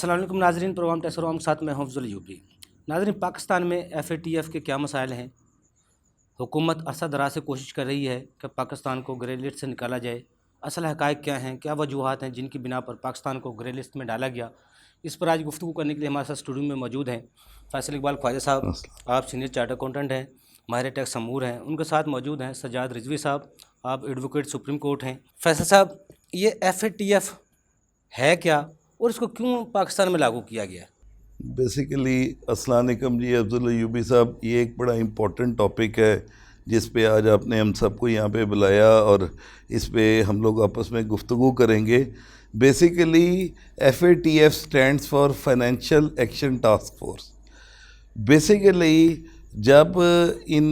अस्सलाम वालेकुम नाज़रीन, प्रोग्राम टेक्सरोम के साथ मैं हफ्जुल यूबी। नाज़रीन, पाकिस्तान में FATF के क्या मसाइल हैं? हुकूमत अरसा दराज से कोशिश कर रही है कि पाकिस्तान को ग्रे लिस्ट से निकाला जाए। असल हक़ाइक़ क्या हैं, क्या वजूहात हैं जिनकी बिना पर पाकिस्तान को ग्रे लिस्ट में डाला गया? इस पर आज गुफ्तगू करने के लिए हमारे साथ स्टूडियो में मौजूद हैं फैसल इकबाल ख्वाजा साहब, आप सीनियर चार्टर अकाउंटेंट हैं, माहिर टैक्स अमूर हैं। उनके साथ मौजूद हैं सज्जाद रिजवी साहब, आप एडवोकेट सुप्रीम कोर्ट हैं। फैसल साहब, ये FATF है क्या और इसको क्यों पाकिस्तान में लागू किया गया? बेसिकली अस्सलाम वालेकुम जी, अब्दुल यूबी साहब, ये एक बड़ा इम्पोर्टेंट टॉपिक है जिस पे आज आपने हम सबको यहाँ पे बुलाया और इस पे हम लोग आपस में गुफ्तगू करेंगे। Basically FATF stands for financial action task force. Basically जब इन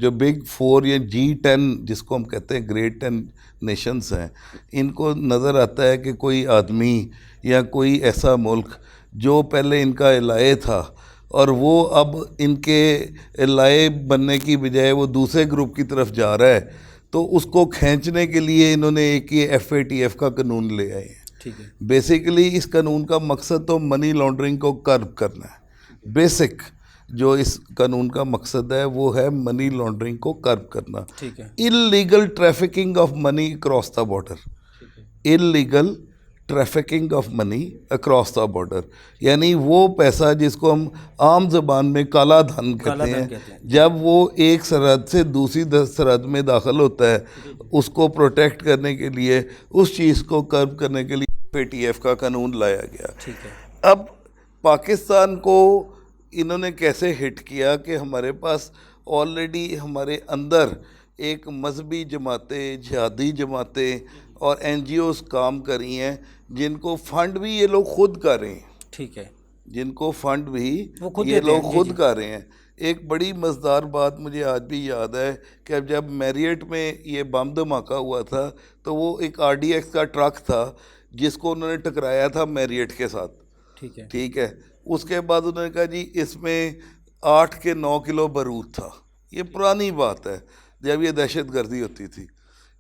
जो बिग 4 या G10 जिसको हम कहते हैं ग्रेट 10 नेशंस हैं, इनको नज़र आता है कि कोई आदमी या कोई ऐसा मुल्क जो पहले इनका एलाए था और वो अब इनके एलाए बनने की बजाय वो दूसरे ग्रुप की तरफ जा रहा है, तो उसको खींचने के लिए इन्होंने एक ये FATF का कानून ले आए हैं। ठीक है। बेसिकली इस कानून का मकसद तो मनी लॉन्ड्रिंग को कर्ब करना है। बेसिक जो इस कानून का मकसद है वो है मनी लॉन्ड्रिंग को कर्ब करना। ठीक है। Illegal trafficking of money across the border. Illegal trafficking of money across the border, यानी वो पैसा जिसको हम आम ज़बान में काला धन कहते हैं, जब वो एक सरहद से दूसरी सरहद में दाखिल होता है, उसको प्रोटेक्ट करने के लिए, उस चीज़ को कर्ब करने के लिए FATF का कानून लाया गया। ठीक है। अब पाकिस्तान को इन्होंने कैसे हिट किया कि हमारे पास ऑलरेडी हमारे अंदर एक मजहबी जमातें, जिहादी जमातें और NGOs काम कर रही हैं, जिनको फ़ंड भी ये लोग खुद कर रहे हैं। ठीक है। जिनको फ़ंड भी ये लोग खुद कर रहे हैं। एक बड़ी मज़ेदार बात मुझे आज भी याद है कि अब जब मैरियट में ये बम धमाका हुआ था, तो वो एक RDX का ट्रक था जिसको उन्होंने टकराया था मैरियट के साथ। ठीक है। ठीक है। उसके बाद उन्होंने कहा जी इसमें 8 के 9 किलो बारूद था। ये पुरानी बात है जब ये दहशत गर्दी होती थी।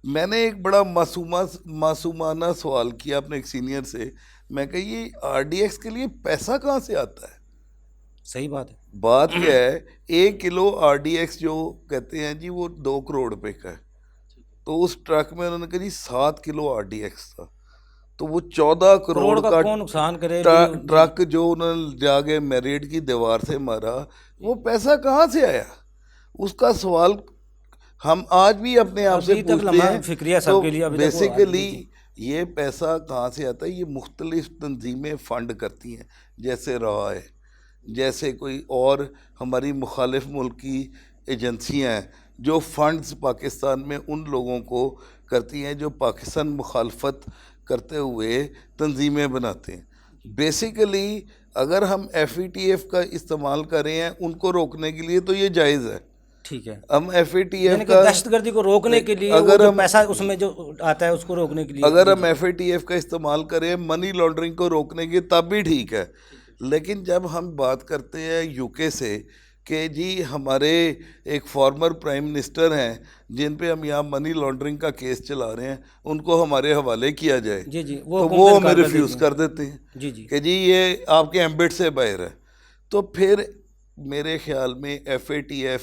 मैंने एक बड़ा मासूमाना सवाल किया अपने एक सीनियर से। मैं कहा ये RDX के लिए पैसा कहाँ से आता है? सही बात है। बात क्या है, 1 किलो RDX जो कहते हैं जी वो 2 करोड़ रुपए का है। तो उस ट्रक में उन्होंने कहा जी 7 किलो RDX था, तो वो 14 करोड़ का कौन नुकसान करे? ट्रक जो उन्होंने जाके मैरियट की दीवार से मारा, वो पैसा कहाँ से आया? उसका सवाल हम आज भी अपने आप से पूछते हैं। तो बेसिकली ये पैसा कहाँ से आता है? ये मुख्तलिफ तंजीमें फ़ंड करती हैं, जैसे रहा है, जैसे कोई और हमारी मुखालिफ मुल्क की एजेंसियाँ हैं जो फ़ंड्स पाकिस्तान में उन लोगों को करती हैं जो पाकिस्तान मुखालफत करते हुए तंजीमें बनाते हैं। बेसिकली अगर हम FATF का इस्तेमाल कर रहे हैं उनको रोकने के लिए, तो ये जायज़ है। ठीक है। हम FATF का दहशतगर्दी को रोकने के लिए, अगर हम पैसा उसमें जो आता है उसको रोकने के लिए, अगर हम FATF का इस्तेमाल करें मनी लॉन्ड्रिंग को रोकने के, तब भी ठीक है। लेकिन जब हम बात करते हैं UK से कि जी हमारे एक फॉर्मर प्राइम मिनिस्टर हैं जिन पे हम यहाँ मनी लॉन्ड्रिंग का केस चला रहे हैं, उनको हमारे हवाले किया जाए, जी जी, तो वो हमें रिफ्यूज़ कर देते हैं। जी जी, कि जी ये आपके एम्बिट से बाहर है। तो फिर मेरे ख्याल में FATF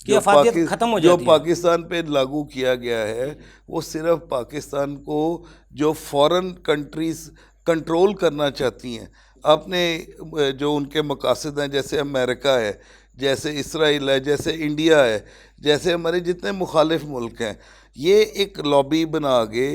जो पाकिस्तान पे लागू किया गया है, वो सिर्फ पाकिस्तान को जो फॉरेन कंट्रीज़ कंट्रोल करना चाहती हैं, अपने जो उनके मकासद हैं, जैसे अमेरिका है, जैसे इसराइल है, जैसे इंडिया है, जैसे हमारे जितने मुखालिफ मुल्क हैं, ये एक लॉबी बना के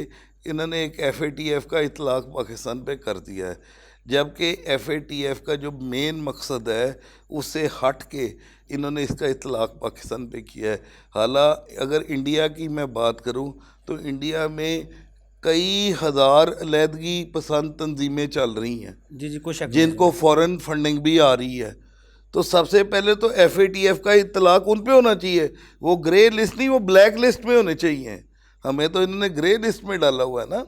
इन्होंने एक FATF का इतलाक़ पाकिस्तान पे कर दिया है। जबकि FATF का जो मेन मकसद है उससे हट के इन्होंने इसका इतलाक़ पाकिस्तान पे किया है। हालांकि अगर इंडिया की मैं बात करूं तो इंडिया में कई हज़ार अलहदगी पसंद तंजीमें चल रही हैं, जी जी, कुछ जिनको फ़ॉरेन फंडिंग भी आ रही है। तो सबसे पहले तो FATF का इतलाक़ उन पे होना चाहिए। वो ग्रे लिस्ट नहीं, वो ब्लैक लिस्ट में होने चाहिए। हमें तो इन्होंने ग्रे लिस्ट में डाला हुआ है ना।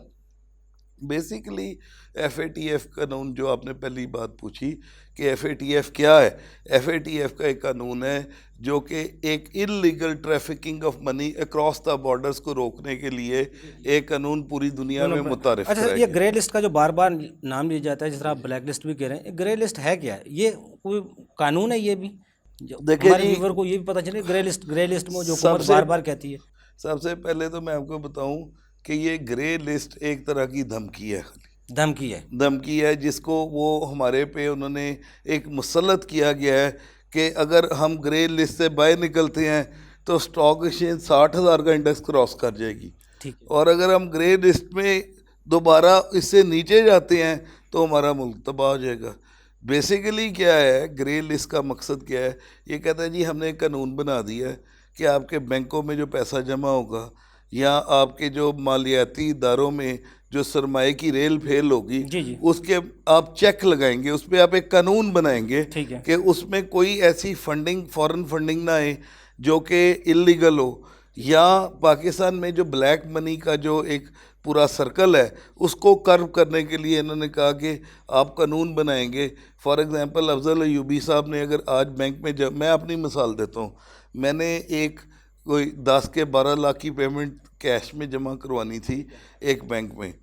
बेसिकली FATF कानून, जो आपने पहली बात पूछी कि FATF क्या है, FATF का एक कानून है जो कि एक illegal trafficking of money across the borders को रोकने के लिए एक कानून पूरी दुनिया में मुतारिफ अच्छा, ये ग्रे लिस्ट का जो बार बार नाम लिया जाता है, जिस तरह आप ब्लैक लिस्ट भी कह रहे हैं, ग्रे लिस्ट है क्या? ये कोई कानून है? ये भी देखिए, हमारे व्यूअर को ये भी पता चले ग्रे लिस्ट में जो हुकूमत बार बार कहती है। सबसे पहले तो मैं आपको बताऊं कि ये ग्रे लिस्ट एक तरह की धमकी है जिसको वो हमारे पे उन्होंने एक मुसल्लत किया गया है कि अगर हम ग्रे लिस्ट से बाहर निकलते हैं तो स्टॉक एक्सचेंज 60,000 का इंडेक्स क्रॉस कर जाएगी, और अगर हम ग्रे लिस्ट में दोबारा इससे नीचे जाते हैं तो हमारा मुल्क तबाह हो जाएगा। बेसिकली क्या है, ग्रे लिस्ट का मकसद क्या है? ये कहता है जी हमने एक कानून बना दिया है कि आपके बैंकों में जो पैसा जमा होगा या आपके जो मालियाती इदारों में जो सरमाए की रेल फेल होगी, उसके आप चेक लगाएंगे, उस पर आप एक कानून बनाएंगे कि उसमें कोई ऐसी फंडिंग, फॉरेन फंडिंग ना आए जो कि इलीगल हो, या पाकिस्तान में जो ब्लैक मनी का जो एक पूरा सर्कल है उसको कर्व करने के लिए इन्होंने कहा कि आप कानून बनाएंगे। फॉर एग्जांपल अफजल अयूबी साहब ने अगर आज बैंक में, जब मैं अपनी मिसाल देता हूँ, मैंने एक कोई 10 के 12 लाख की पेमेंट कैश में जमा करवानी थी एक बैंक में,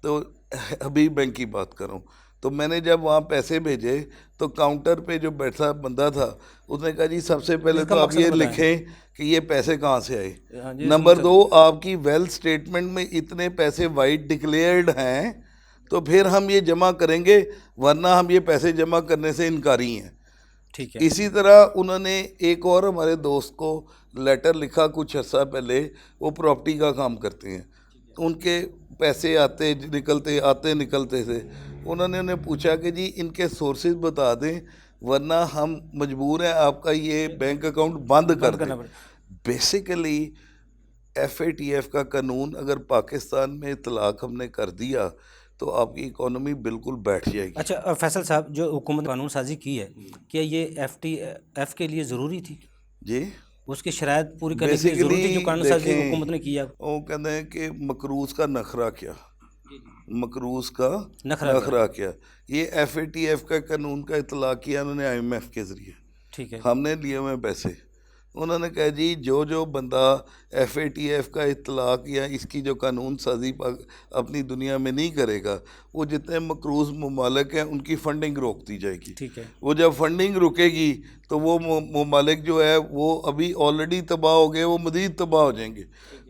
तो हबीब बैंक की बात करूँ, तो मैंने जब वहाँ पैसे भेजे तो काउंटर पे जो बैठा बंदा था उसने कहा जी सबसे पहले तो आप ये लिखें कि ये पैसे कहाँ से आए, नंबर 2 आपकी वेल्थ स्टेटमेंट में इतने पैसे वाइट डिक्लेयर्ड हैं तो फिर हम ये जमा करेंगे, वरना हम ये पैसे जमा करने से इनकारी हैं। ठीक है। इसी तरह उन्होंने एक और हमारे दोस्त को लेटर लिखा कुछ अर्सा पहले, वो प्रॉपर्टी का काम करते हैं, उनके पैसे आते निकलते थे, उन्होंने उन्हें पूछा कि जी इनके सोर्सेज बता दें वरना हम मजबूर हैं आपका ये बैंक अकाउंट बंद कर दें। बेसिकली FATF का कानून अगर पाकिस्तान में इतलाक हमने कर दिया तो आपकी इकोनॉमी बिल्कुल बैठ जाएगी। अच्छा फैसल साहब, जो हुकूमत कानून साजी की है, क्या ये FATF के लिए ज़रूरी थी? जी, उसकी शराइत पूरी करने के लिए ज़रूरी थी जो कानून साजी हुकूमत ने किया? वो कहते हैं कि मकरूज़ का नखरा क्या, ये FATF का कानून का इतलाक किया उन्होंने IMF के ज़रिए। ठीक है। हमने लिए हुए पैसे, उन्होंने कहा जी जो बंदा FATF का इतलाक या इसकी जो कानून साजी अपनी दुनिया में नहीं करेगा, वो जितने मकरूज़ ममालिक हैं उनकी फ़ंडिंग रोक दी जाएगी। ठीक है। वो जब फंडिंग रुकेगी तो वो ममालिक जो है वो अभी ऑलरेडी तबाह हो गए, वो मज़ीद तबाह हो जाएंगे।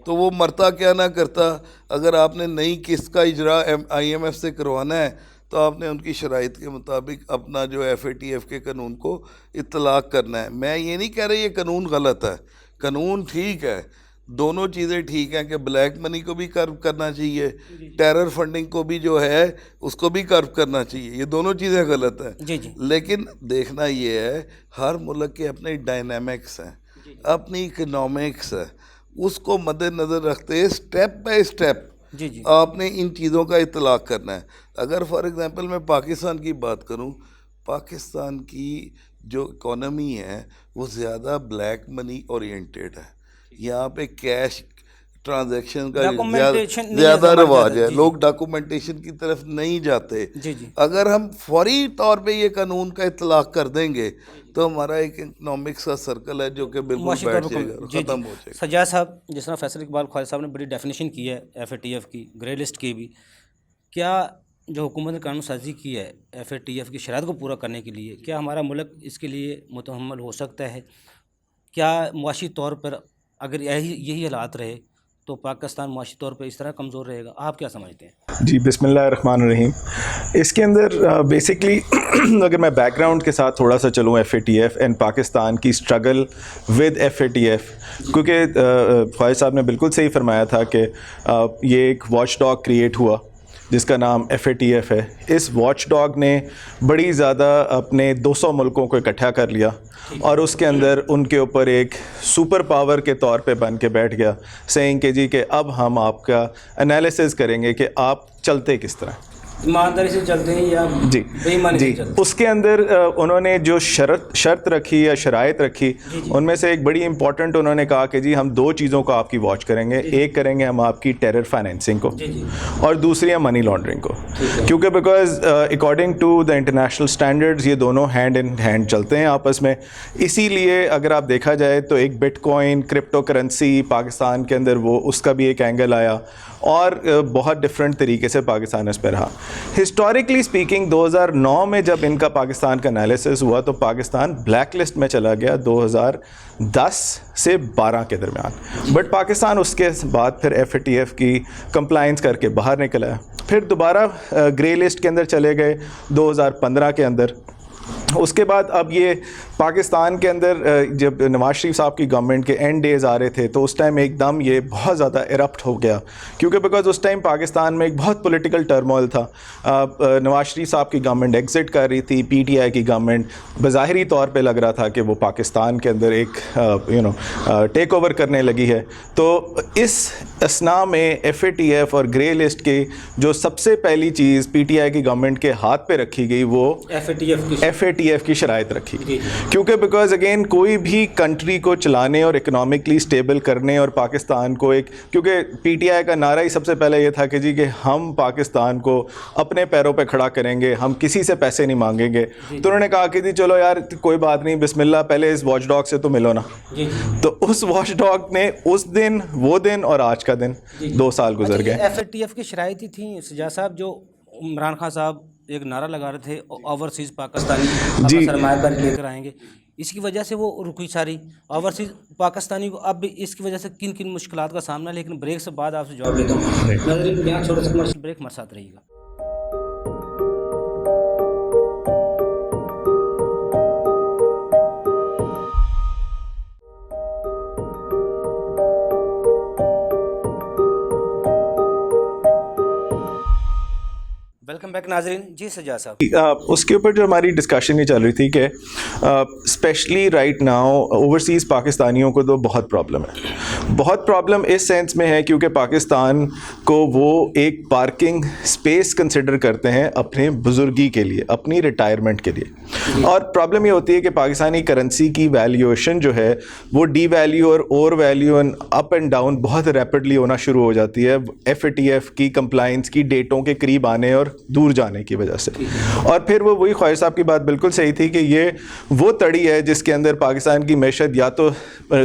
तो वो मरता क्या ना करता, अगर आपने नई किस्त का इजरा IMF से करवाना है तो आपने उनकी शराइत के मुताबिक अपना जो FATF के कानून को इतलाक करना है। मैं ये नहीं कह रही ये कानून गलत है, कानून ठीक है, दोनों चीज़ें ठीक हैं कि ब्लैक मनी को भी कर्व करना चाहिए, टेरर फंडिंग को भी जो है उसको भी कर्व करना चाहिए, ये दोनों चीज़ें गलत हैं। लेकिन देखना ये है हर मुल्क के अपने डायनामिक्स हैं, अपनी इकनॉमिक्स है, उसको मद्देनज़र रखते स्टेप बाय स्टेप आपने इन चीज़ों का इतलाक करना है। अगर फॉर एग्ज़ाम्पल मैं पाकिस्तान की बात करूं, पाकिस्तान की जो इकोनॉमी है वो ज़्यादा ब्लैक मनी ओरिएंटेड है, यहाँ पे कैश ट्रांजैक्शन का ज़्यादा रवाज है, लोग डॉक्यूमेंटेशन की तरफ नहीं जाते। अगर हम फौरी तौर पे ये कानून का इतलाक कर देंगे तो हमारा एक इकनॉमिक्स का सर्कल है जो कि बिल्कुल बैठ जाएगा, ख़त्म हो जाएगा। सज्जाद साहब, जिस तरह फैसल इकबाल ख्वाजा साहब ने बड़ी डेफिनेशन की है FATF की, ग्रे लिस्ट की भी, क्या जो हुकूमत ने कानून साजी की है FATF की शराइत को पूरा करने के लिए, क्या हमारा मुल्क इसके लिए मुतहम्मल हो सकता है? क्या मुआशी तौर पर अगर यही हालात रहे तो पाकिस्तान मुआशी तौर पर इस तरह कमज़ोर रहेगा? आप क्या समझते हैं? जी, बिस्मिल्लाहिर्रहमानिर्रहीम। इसके अंदर बेसिकली अगर मैं बैकग्राउंड के साथ थोड़ा सा चलूँ FATF एंड पाकिस्तान की स्ट्रगल विद FATF, क्योंकि ख्वाजा साहब ने बिल्कुल सही फरमाया था कि ये एक वॉच डॉग क्रिएट हुआ जिसका नाम FATF है। इस वॉच डॉग ने बड़ी ज़्यादा अपने 200 मुल्कों को इकट्ठा कर लिया और उसके अंदर उनके ऊपर एक सुपर पावर के तौर पे बन के बैठ गया, सेइंग कि जी कि अब हम आपका एनालिसिस करेंगे कि आप चलते किस तरह। ईमानदारी से चलते हैं या जी बेईमानी से चलते हैं? उसके अंदर उन्होंने जो शर्त रखी या शराइत रखी, उनमें से एक बड़ी इंपॉर्टेंट उन्होंने कहा कि जी हम 2 चीज़ों को आपकी वॉच करेंगे। एक करेंगे हम आपकी टेरर फाइनेंसिंग को, और दूसरी है मनी लॉन्ड्रिंग को, क्योंकि because according to the international standards ये दोनों हैंड इन हैंड चलते हैं आपस में। इसीलिए अगर आप देखा जाए तो एक बिटकॉइन क्रिप्टो करेंसी पाकिस्तान के अंदर वो उसका भी एक एंगल आया, और बहुत डिफरेंट तरीके से पाकिस्तान इस पर रहा। हिस्टोरिकली स्पीकिंग 2009 में जब इनका पाकिस्तान का एनालिसिस हुआ तो पाकिस्तान ब्लैक लिस्ट में चला गया 2010 से 12 के दरमियान, बट पाकिस्तान उसके बाद फिर FATF की कंप्लाइंस करके बाहर निकला है। फिर दोबारा ग्रे लिस्ट के अंदर चले गए 2015 के अंदर। उसके बाद अब ये पाकिस्तान के अंदर जब नवाज शरीफ साहब की गवर्नमेंट के एंड डेज़ आ रहे थे तो उस टाइम एकदम ये बहुत ज़्यादा इरप्ट हो गया, क्योंकि बिकॉज उस टाइम पाकिस्तान में एक बहुत पॉलिटिकल टर्मोइल था। नवाज शरीफ साहब की गवर्नमेंट एग्ज़िट कर रही थी, PTI की गवर्नमेंट बज़ाहिरी तौर पे लग रहा था कि वो पाकिस्तान के अंदर एक टेक ओवर करने लगी है। तो इस असना में FATF और ग्रे लिस्ट की जो सबसे पहली चीज़ PTI की गवर्नमेंट के हाथ पे रखी गई वो FATF की शराइत रखी, क्योंकि बिकॉज अगेन कोई भी कंट्री को चलाने और इकोनॉमिकली स्टेबल करने और पाकिस्तान को एक, क्योंकि PTI का नारा ही सबसे पहले ये था कि जी कि हम पाकिस्तान को अपने पैरों पे खड़ा करेंगे, हम किसी से पैसे नहीं मांगेंगे। तो उन्होंने कहा कि जी चलो यार कोई बात नहीं, बिस्मिल्लाह पहले इस वॉच डॉग से तो मिलो ना। तो उस वॉच डॉग ने उस दिन, वो दिन और आज का दिन 2 साल गुजर गए। FATF की शराइती थी सजा साहब, जो इमरान खान साहब एक नारा लगा रहे थे ओवरसीज़ पाकिस्तानी सरमायाकारी लेकर आएंगे, इसकी वजह से वो रुकी सारी ओवरसीज़ पाकिस्तानी को। अब भी इसकी वजह से किन किन मुश्किलात का सामना, लेकिन ब्रेक से बाद आपसे जवाब लेता हूँ। नाज़रीन यहाँ छोटा सा कमर्शियल ब्रेक, हमारे साथ रहिएगा। वेलकम बैक नाज़रीन। जी सजा साहब, उसके ऊपर जो हमारी डिस्कशन ये चल रही थी कि स्पेशली राइट नाउ ओवरसीज़ पाकिस्तानियों को तो बहुत प्रॉब्लम है। बहुत प्रॉब्लम इस सेंस में है क्योंकि पाकिस्तान को वो एक पार्किंग स्पेस कंसिडर करते हैं अपने बुजुर्गी के लिए, अपनी रिटायरमेंट के लिए। और प्रॉब्लम ये होती है कि पाकिस्तानी करेंसी की वैल्यूएशन जो है वो डी वैल्यू और वैल्यू अप एंड डाउन बहुत रैपिडली होना शुरू हो जाती है FATF की कंप्लाइंस की डेटों के करीब आने और दूर जाने की वजह से। और फिर वो वही ख्वाहिश साहब की बात बिल्कुल सही थी कि ये वो तड़ी है जिसके अंदर पाकिस्तान की मैशत या तो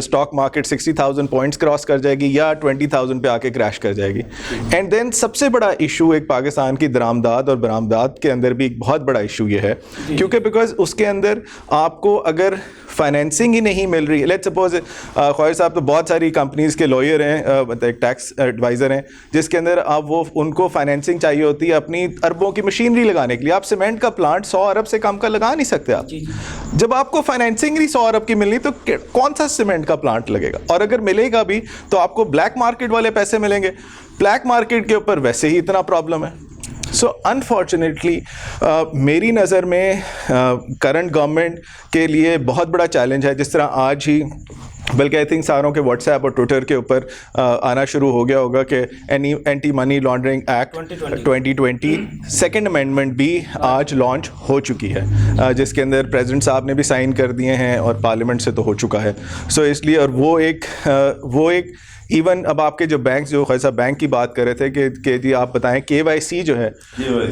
स्टॉक मार्केट 60,000 पॉइंट्स क्रॉस कर जाएगी या 20,000 पे आके क्रैश कर जाएगी। एंड देन सबसे बड़ा इशू एक पाकिस्तान की दरामदाद और बरामदाद के अंदर भी एक बहुत बड़ा इशू ये है, क्योंकि बिकॉज उसके अंदर आपको अगर फाइनेंसिंग ही नहीं मिल रही, लेट्स सपोज ख्वाहिश साहब तो बहुत सारी कंपनीज़ के लॉयर हैं, एक टैक्स एडवाइज़र हैं, जिसके अंदर आप वो उनको फाइनेंसिंग चाहिए होती है अपनी अरबों की मशीनरी लगाने के लिए। आप सीमेंट का प्लांट 100 अरब से कम का लगा नहीं सकते आप। जब आपको फाइनेंसिंग ही 100 अरब की मिलनी तो कौन सा सीमेंट का प्लांट लगेगा, और अगर मिलेगा भी तो आपको ब्लैक मार्केट वाले पैसे मिलेंगे। ब्लैक मार्केट के ऊपर वैसे ही इतना प्रॉब्लम है। सो अनफॉर्चुनेटली मेरी नज़र में करंट गवर्नमेंट के लिए बहुत बड़ा चैलेंज है। जिस तरह आज ही बल्कि आई थिंक सारों के व्हाट्सएप और ट्विटर के ऊपर आना शुरू हो गया होगा कि anti money laundering act 2020 second amendment भी आज लॉन्च हो चुकी है, जिसके अंदर प्रेसिडेंट साहब ने भी साइन कर दिए हैं और पार्लियामेंट से तो हो चुका है। सो इसलिए और वो एक इवन अब आपके जो बैंक, जो खैसा बैंक की बात कर रहे थे कि जी आप बताएं KYC जो है,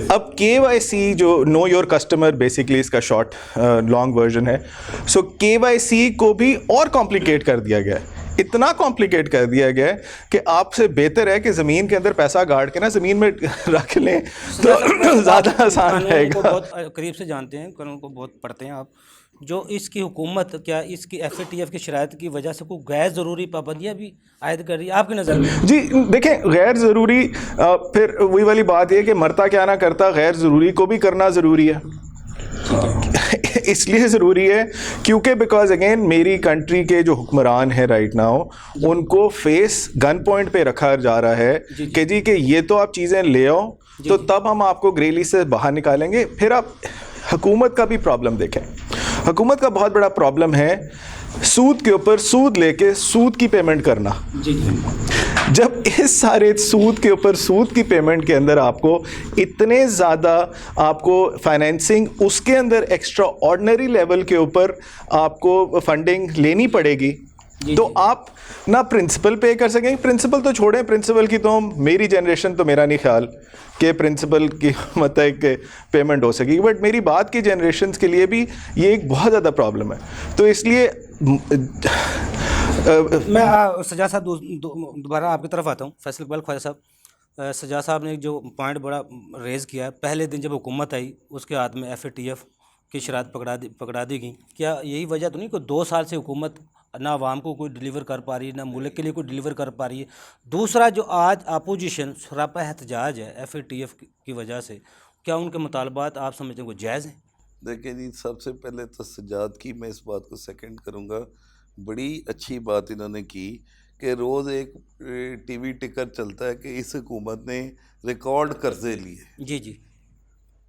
अब KYC जो नो योर कस्टमर बेसिकली इसका शॉर्ट लॉन्ग वर्जन है। सो KYC को भी और कॉम्प्लिकेट कर दिया गया है, इतना कॉम्प्लिकेट कर दिया गया है कि आपसे बेहतर है कि ज़मीन के अंदर पैसा गाड़ के ना ज़मीन में रख लें तो ज़्यादा आसान रहेगा। बहुत करीब से जानते हैं, कानून को बहुत पढ़ते हैं आप। जो इसकी हुकूमत क्या इसकी FATF की शराइत की वजह से कोई गैर ज़रूरी पाबंदियाँ भी आयद कर रही है आपकी नज़र में? जी देखें, गैर ज़रूरी फिर वही वाली बात है कि मरता क्या ना करता, गैर ज़रूरी को भी करना ज़रूरी है। इसलिए ज़रूरी है क्योंकि बिकॉज अगेन मेरी कंट्री के जो हुक्मरान हैं राइट नाउ उनको फेस गन पॉइंट पे रखा जा रहा है कि जी कि ये तो आप चीज़ें ले आओ तो तब हम आपको ग्रेली से बाहर निकालेंगे। फिर आप हुकूमत का भी प्रॉब्लम देखें, हुकूमत का बहुत बड़ा प्रॉब्लम है सूद के ऊपर सूद लेके सूद की पेमेंट करना। जी जी। जब इस सारे सूद के ऊपर सूद की पेमेंट के अंदर आपको इतने ज़्यादा आपको फाइनेंसिंग, उसके अंदर एक्स्ट्रा ऑर्डिनरी लेवल के ऊपर आपको फंडिंग लेनी पड़ेगी, तो आप ना प्रिंसिपल पे कर सकेंगे। प्रिंसिपल तो छोड़ें, प्रिंसिपल की तो मेरी जनरेशन तो मेरा नहीं ख्याल कि प्रिंसिपल की मतलब कि पेमेंट हो सकेगी, बट मेरी बाद की जनरेशन के लिए भी ये एक बहुत ज़्यादा प्रॉब्लम है। तो इसलिए मैं सजा साहब दोबारा आपकी तरफ आता हूँ। फैसल इकबाल ख्वाजा साहब, सजा साहब ने जो पॉइंट बड़ा रेज़ किया है, पहले दिन जब हुकूमत आई उसके हाथ में FATF की शरात पकड़ा दी गई। क्या यही वजह तो नहीं कि 2 साल से हुकूमत ना आवाम को कोई डिलीवर कर पा रही है, ना मुल्क के लिए कोई डिलीवर कर पा रही है? दूसरा, जो आज अपोजिशन सरापा एहतजाज है FATF की वजह से, क्या उनके मुतालबात आप समझते हैं कोई जायज़ हैं? देखिए जी, सबसे पहले तो सजाद की मैं इस बात को सेकंड करूंगा। बड़ी अच्छी बात इन्होंने की कि रोज़ एक टीवी टिकर चलता है कि इस हुकूमत ने रिकॉर्ड कर्जे लिए। जी जी।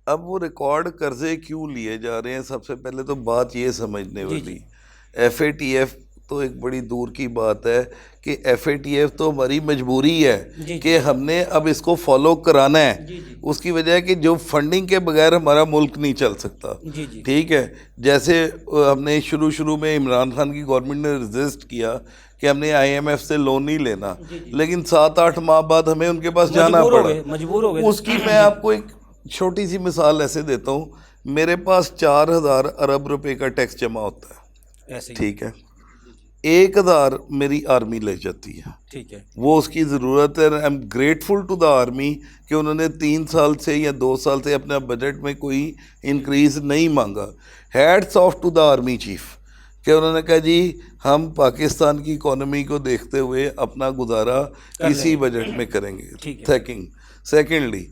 अब वो रिकॉर्ड कर्जे क्यों लिए जा रहे हैं, सबसे पहले तो बात ये समझने वाली। FATF तो एक बड़ी दूर की बात है कि FATF तो हमारी मजबूरी है कि हमने अब इसको फॉलो कराना है। उसकी वजह है कि जो फंडिंग के बगैर हमारा मुल्क नहीं चल सकता। ठीक है, जैसे हमने शुरू में इमरान खान की गवर्नमेंट ने रजिस्ट किया कि हमने IMF से लोन नहीं लेना, लेकिन 7-8 माह बाद हमें उनके पास जाना पड़ा, मजबूर हो गए। उसकी मैं आपको एक छोटी सी मिसाल ऐसे देता हूँ। मेरे पास 4000 अरब रुपए का टैक्स जमा होता है, ठीक है, 1000 मेरी आर्मी ले जाती है, ठीक है, वो उसकी ज़रूरत है। I am grateful to the army कि उन्होंने 3 साल से या 2 साल से अपने बजट में कोई इंक्रीज़ नहीं मांगा। Hats off to the army chief कि उन्होंने कहा जी हम पाकिस्तान की इकोनॉमी को देखते हुए अपना गुजारा इसी बजट में करेंगे। सेकेंडली,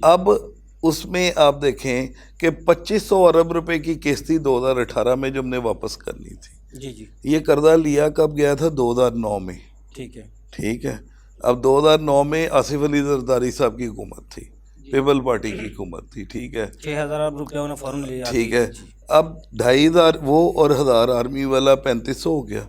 अब उसमें आप देखें कि 2500 अरब रुपए की किस्त थी 2018 में जो हमने वापस करनी थी। जी जी। ये कर्जा लिया कब गया था? 2009 में। ठीक है, ठीक है। अब 2009 में आसिफ अली जरदारी साहब की हुकूमत थी, पीपल पार्टी की हुकूमत थी, ठीक है, 6000 अरब रुपया उन्होंने फौरन लिया, ठीक है। अब 2500 वो और 1000 आर्मी वाला 3500 हो गया,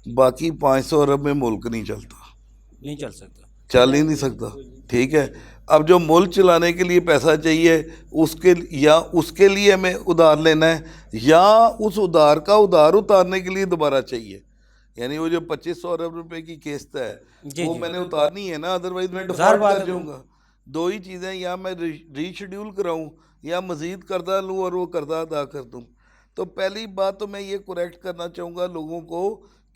बाकी 500 अरब में मुल्क नहीं चलता, नहीं चल सकता, चल ही नहीं सकता, ठीक है। अब जो मुल्क चलाने के लिए पैसा चाहिए उसके लिए हमें उधार लेना है, या उस उधार का उधार उतारने के लिए दोबारा चाहिए। यानी वो जो 2500 अरब रुपए की किस्त है वो मैंने उतारनी है ना, अदरवाइज मैं डिफॉल्ट कर जाऊंगा। दो ही चीज़ें, या मैं रीशेड्यूल कराऊं या मज़ीद कर्जा लूं और वो कर्जा अदा कर दूं। तो पहली बात तो मैं ये करेक्ट करना चाहूँगा लोगों को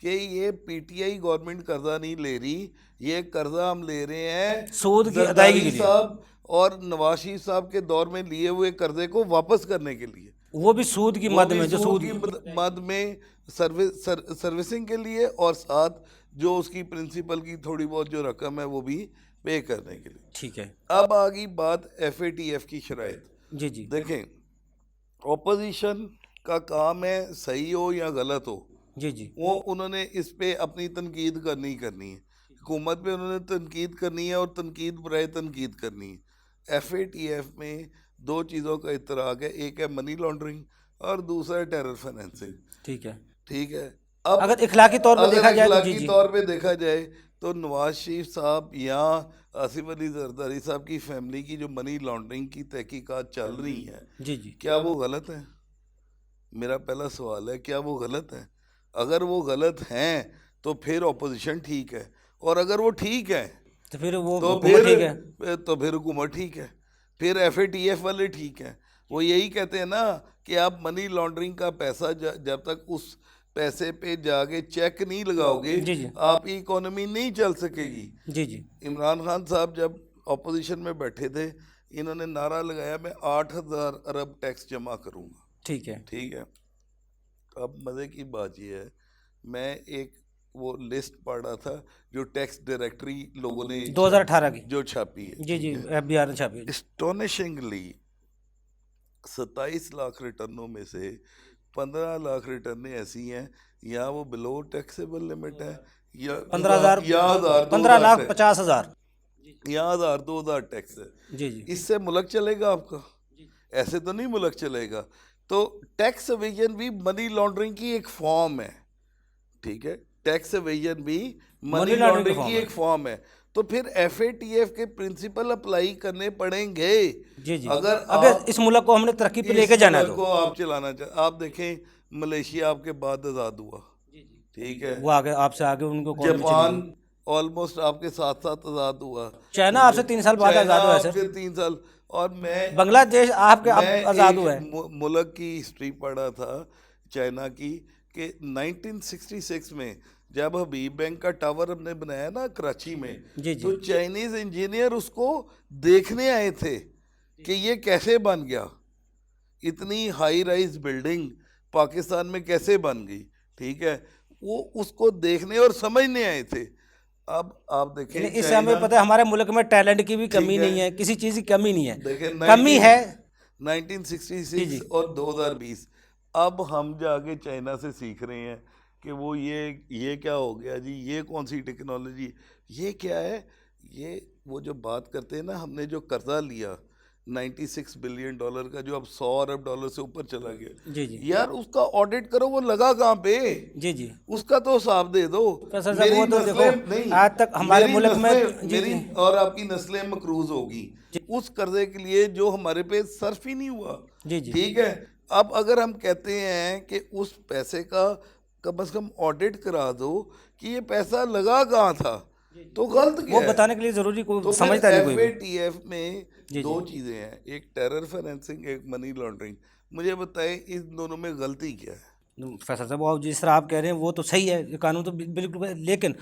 कि ये PTI गवर्नमेंट कर्जा नहीं ले रही, ये कर्जा हम ले रहे हैं सूद की अदायगी के लिए साहब और नवाज शरीफ साहब के दौर में लिए हुए कर्जे को वापस करने के लिए, वो भी सूद की मद में, जो सूद की मद में सर्विसिंग के लिए, और साथ जो उसकी प्रिंसिपल की थोड़ी बहुत जो रकम है वो भी पे करने के लिए। ठीक है। अब आ गई बात FATF की शराइत। जी जी। देखें, ऑपोजिशन का काम है सही हो या गलत हो, जी जी, वो उन्होंने इस पे अपनी तनकीद करनी है, हुकूमत पे उन्होंने तनकीद करनी है और तनकीद बराए तनकीद करनी है। FATF में 2 चीज़ों का इतराक है, एक है मनी लॉन्ड्रिंग और दूसरा है टेरर फाइनेंसिंग। ठीक है, ठीक है। अब अगर इखलाकी तौर पे देखा जाए, इखलाकी तौर पे देखा जाए तो नवाज शरीफ साहब या आसिफ अली जरदारी साहब की फैमिली की जो मनी लॉन्ड्रिंग की तहकीकात चल रही है, जी जी, क्या वो गलत है? मेरा पहला सवाल है, क्या वो गलत है? अगर वो गलत हैं तो फिर ऑपोजिशन ठीक है, और अगर वो ठीक है तो फिर वो हुकूमत ठीक है, तो फिर हुकूमत ठीक है, फिर FATF वाले ठीक है। वो यही कहते हैं ना कि आप मनी लॉन्ड्रिंग का पैसा जब तक उस पैसे पे जाके चेक नहीं लगाओगे आपकी इकोनॉमी नहीं चल सकेगी। जी जी। इमरान खान साहब जब ऑपोजिशन में बैठे थे, इन्होंने नारा लगाया मैं 8000 अरब टैक्स जमा करूँगा। ठीक है, ठीक है। अब मज़े की बात ये है, मैं एक वो लिस्ट पढ़ रहा था जो टैक्स डायरेक्टरी लोगों ने 2018 की जो छापी है, जी जी, FBR ने छापी है। एस्टोनिशिंगली 27 लाख रिटर्नों में से 15 लाख रिटर्नें ऐसी हैं या वो बिलो टैक्सेबल लिमिट है, या 15,000 या 15,50,000 या 1000-2000 टैक्स है। जी जी। इससे मुल्क चलेगा आपका? ऐसे तो नहीं मुल्क चलेगा। तो टैक्स एवेजन भी मनी लॉन्ड्रिंग की एक फॉर्म है। ठीक है, टैक्स एवेजन भी मनी लॉन्ड्रिंग की एक फॉर्म है। तो फिर FATF के प्रिंसिपल अप्लाई करने पड़ेंगे। जी जी, अगर इस मुल्क को हमने तरक्की पे लेके जाना है तो आप चलाना चाहिए। आप देखें मलेशिया आपके बाद आज़ाद हुआ, ठीक है, वो आगे आपसे आगे उनको जापान ऑलमोस्ट आपके साथ साथ आज़ाद हुआ, चाइना आपसे 3 साल बाद आज़ाद हुआ है, 3 साल, और मैं बांग्लादेश आपके आज़ाद हुआ है। मुल्क की हिस्ट्री पढ़ा था चाइना की कि 1966 में जब हबीब बैंक का टावर हमने बनाया ना कराची में, तो चाइनीज इंजीनियर उसको देखने आए थे कि ये कैसे बन गया, इतनी हाई राइज बिल्डिंग पाकिस्तान में कैसे बन गई, ठीक है, वो उसको देखने और समझने आए थे। अब आप देखें, इससे हमें पता है हमारे मुल्क में टैलेंट की भी कमी नहीं है, किसी चीज़ की कमी नहीं है, कमी है 1966 और 2020। अब हम जाके चाइना से सीख रहे हैं कि वो ये क्या हो गया जी, ये कौन सी टेक्नोलॉजी, ये क्या है, ये वो जो बात करते हैं ना, हमने जो कर्जा लिया $96 बिलियन का, जो अब $100 अरब से ऊपर चला गया, जी जी, यार उसका ऑडिट करो, वो लगा कहाँ पे, जी जी, उसका तो हिसाब दे दो। वो तो देखो आज तक हमारे मुल्क में मेरी और आपकी नस्लें मकरूज होगी उस कर्जे के लिए जो हमारे पे सर्फ ही नहीं हुआ। जी जी, ठीक है, अब अगर हम कहते हैं कि उस पैसे का कम से कम ऑडिट करा दो कि ये पैसा लगा कहाँ था, तो गलत क्या वो बताने के लिए जरूरी कोई तो समझता नहीं कोई। FATF में दो चीज़ें हैं, एक टेरर फाइनेंसिंग, एक मनी लॉन्ड्रिंग। मुझे बताएं इन दोनों में गलती क्या है? फैसल साहब वो जिस तरह आप कह रहे हैं वो तो सही है, ये कानून तो बिल्कुल, लेकिन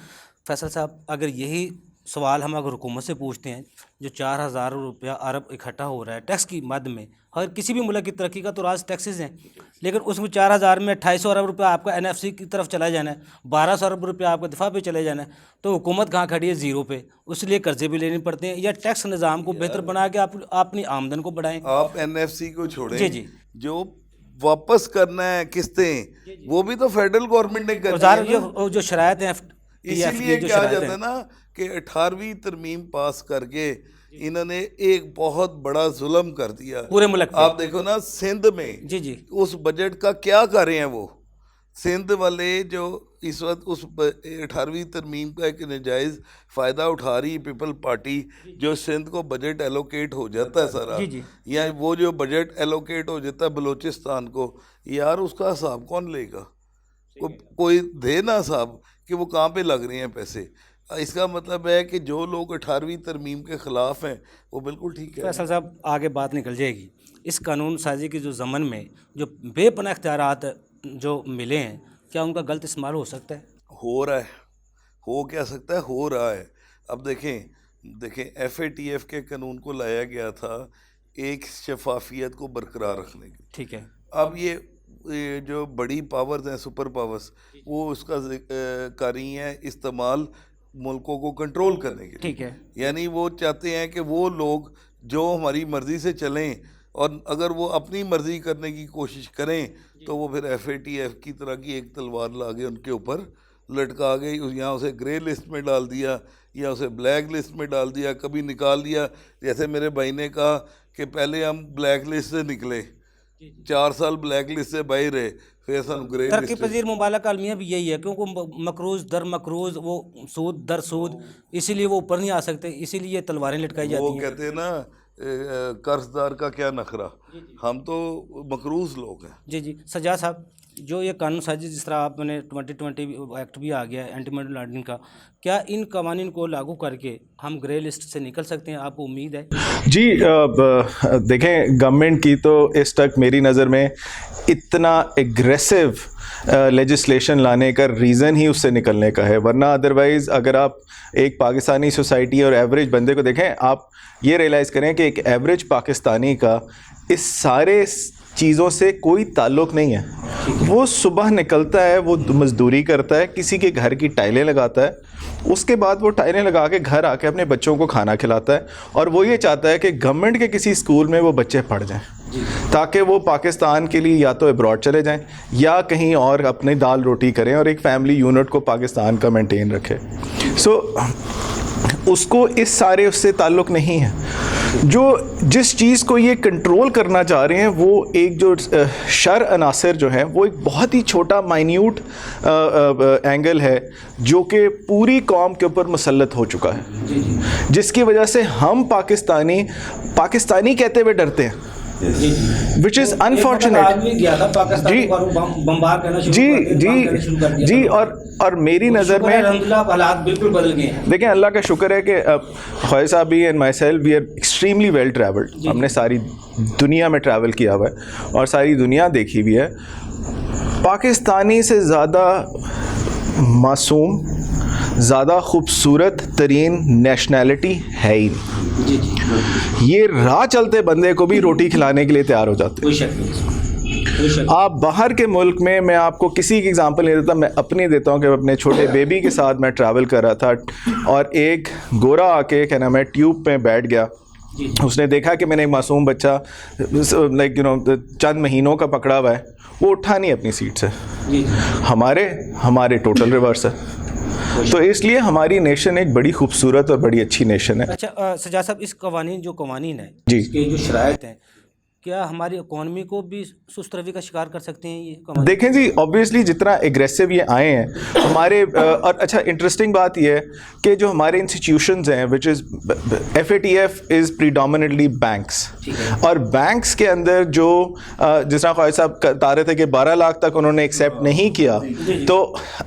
फैसल साहब अगर यही सवाल हम अगर हुकूमत से पूछते हैं, जो 4000 रुपया अरब इकट्ठा हो रहा है टैक्स की मद में, और किसी भी मुल्क की तरक्की का तो राज टैक्सेस हैं, लेकिन उसमें 4000 में 2800 अरब रुपया आपका NFC की तरफ चला जाना है, 1200 अरब रुपया आपका दिफा पे चले जाना है, तो हुकूमत कहाँ खड़ी है? ज़ीरो पे। उसलिए कर्जे भी लेने पड़ते हैं, या टैक्स निज़ाम को बेहतर बना के आप अपनी आमदन को बढ़ाएं। आप NFC को छोड़ें, जी जी, जो वापस करना है किस्तें, वो भी तो फेडरल गवर्नमेंट ने करनी है, जो शरायत हैं। इसीलिए क्या जाता है ना कि 18वीं तरमीम पास करके इन्होंने एक बहुत बड़ा जुल्म कर दिया पूरे मुल्क। आप देखो ना सिंध में, जी जी, उस बजट का क्या कर रहे हैं वो सिंध वाले, जो इस वक्त उस 18वीं तरमीम का एक नाजायज़ फ़ायदा उठा रही पीपल पार्टी, जो सिंध को बजट एलोकेट हो जाता है सारा, या वो जो बजट एलोकेट हो जाता है बलूचिस्तान को, यार उसका हिसाब कौन लेगा? कोई दे ना हिसाब कि वो कहाँ पे लग रहे हैं पैसे। इसका मतलब है कि जो लोग 18वीं तरमीम के ख़िलाफ़ हैं वो बिल्कुल ठीक है। फैसल साहब आगे बात निकल जाएगी, इस कानून साजी के जो ज़मन में जो बेपनाह इख्तियारात जो मिले हैं, क्या उनका गलत इस्तेमाल हो सकता है? हो रहा है, हो क्या सकता है, हो रहा है। अब देखें FATF के कानून को लाया गया था एक शफाफियत को बरकरार रखने की, ठीक है। अब ये जो बड़ी पावर्स हैं, सुपर पावर्स, वो उसका कर रही हैं इस्तेमाल मुल्कों को कंट्रोल करने के लिए, ठीक है। यानी वो चाहते हैं कि वो लोग जो हमारी मर्ज़ी से चलें, और अगर वो अपनी मर्ज़ी करने की कोशिश करें तो वो फिर FATF की तरह की एक तलवार ला के उनके ऊपर लटका गई, यहाँ उसे ग्रे लिस्ट में डाल दिया या उसे ब्लैक लिस्ट में डाल दिया, कभी निकाल दिया। जैसे मेरे भाई ने कहा कि पहले हम ब्लैक लिस्ट से निकले, 4 साल ब्लैक लिस्ट से बाहर रहे, फिर ग्रे तरक्की पजीर मुबालक अलमिया भी यही है, क्योंकि मकरूज दर मकरूज, वो सूद दर सूद, इसीलिए वो ऊपर नहीं आ सकते, इसीलिए तलवारें लटकाई जाती हैं। वो कहते हैं ना कर्जदार का क्या नखरा, हम तो मकरूज लोग हैं। जी जी, सज्जाद साहब, जो ये कानून साजी जिस तरह आपने 2020 एक्ट भी आ गया है एंटी मनी लॉन्ड्रिंग का, क्या इन कवानीन को लागू करके हम ग्रे लिस्ट से निकल सकते हैं? आपको उम्मीद है? जी देखें, गवर्नमेंट की तो इस तक मेरी नज़र में इतना एग्रेसिव लेजिस्लेशन लाने का रीज़न ही उससे निकलने का है, वरना अदरवाइज़ अगर आप एक पाकिस्तानी सोसाइटी और एवरेज बंदे को देखें, आप ये रियलाइज़ करें कि एक एवरेज पाकिस्तानी का इस सारे चीज़ों से कोई ताल्लुक़ नहीं है। वो सुबह निकलता है, वो मज़दूरी करता है, किसी के घर की टाइलें लगाता है, उसके बाद वो टाइलें लगा के घर आके अपने बच्चों को खाना खिलाता है, और वो ये चाहता है कि गवर्नमेंट के किसी स्कूल में वो बच्चे पढ़ जाएं, ताकि वो पाकिस्तान के लिए या तो अब्रॉड चले जाएं या कहीं और अपनी दाल रोटी करें और एक फैमिली यूनिट को पाकिस्तान का मेंटेन रखें। सो उसको इस सारे उससे ताल्लुक़ नहीं है। जो जिस चीज़ को ये कंट्रोल करना चाह रहे हैं वो एक जो शर अनासर जो है वो एक बहुत ही छोटा माइन्यूट एंगल है जो कि पूरी कौम के ऊपर मुसल्लत हो चुका है, जिसकी वजह से हम पाकिस्तानी कहते हुए डरते हैं, विच इज़ अनफॉर्चुनेट। जी और मेरी नज़र में हालात बिल्कुल बदल गए हैं। देखें, अल्लाह का शुक्र है कि ख्वाजा साहब भी and myself we are extremely well travelled. हमने सारी दुनिया में ट्रैवल किया हुआ है और सारी दुनिया देखी हुई है। पाकिस्तानी से ज़्यादा मासूम, ज़्यादा खूबसूरत तरीन नेशनैलिटी है ही नहीं। ये राह चलते बंदे को भी रोटी खिलाने के लिए तैयार हो जाते हैं। आप बाहर के मुल्क में, मैं आपको किसी की एग्जांपल नहीं देता, मैं अपनी देता हूँ कि अपने छोटे बेबी के साथ मैं ट्रैवल कर रहा था और एक गोरा आके क्या नाम है ट्यूब में बैठ गया। उसने देखा कि मैंने एक मासूम बच्चा लाइक चंद महीनों का पकड़ा हुआ है, वो उठा नहीं अपनी सीट से। हमारे टोटल रिवर्स है। तो इसलिए हमारी नेशन एक बड़ी खूबसूरत और बड़ी अच्छी नेशन है। अच्छा सज्जाद साहब, इस कवानीन है जी, इसके जो शराइत हैं, क्या हमारी इकॉनमी को भी सुस्त रवि का शिकार कर सकते हैं ये कवानीन? देखें जी, ऑब्वियसली जितना एग्रेसिव ये आए हैं हमारे और अच्छा इंटरेस्टिंग बात ये है कि जो हमारे इंस्टीट्यूशंस हैं which is FATF is predominantly banks, और बैंक्स के अंदर जो जिस तरह ख्वाजा साहब बता रहे थे कि 12 लाख तक उन्होंने एक्सेप्ट नहीं किया, तो